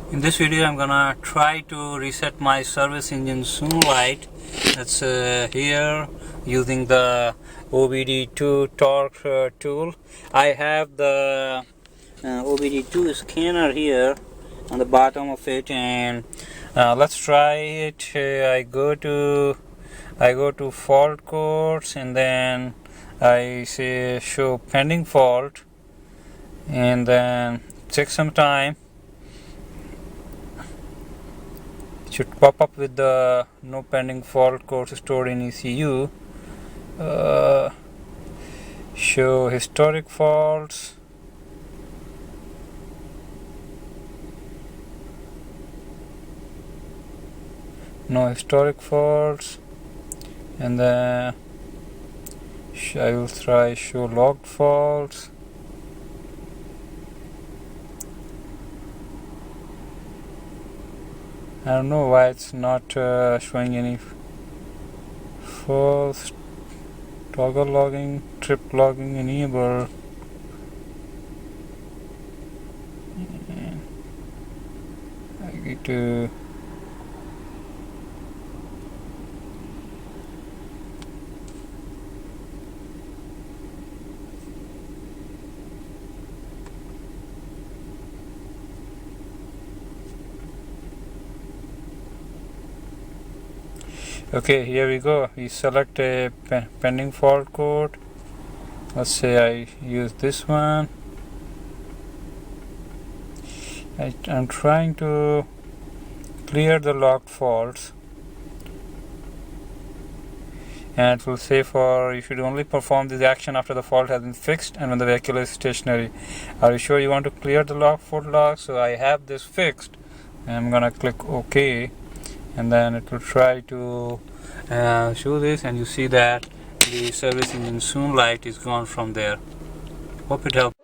In this video I'm gonna try to reset my service engine soon light. That's here using the OBD2 Torque tool. I have the OBD2 scanner here on the bottom of it, and let's try it. I go to fault codes, and then I say show pending fault, and then check some time. Should pop up with the no pending fault codes stored in ECU. Show historic faults. No historic faults. And then I will try show logged faults. I don't know why it's not showing any faults. Toggle logging, trip logging enable. And I get to okay, here we go. We select a pending fault code. Let's say I use this one. I'm trying to clear the logged faults, and it will say you should only perform this action after the fault has been fixed and when the vehicle is stationary. Are you sure you want to clear the fault log? So I have this fixed, and I'm gonna click OK, and then it will try to show this, and you see that the service engine soon light is gone from there. Hope it helped.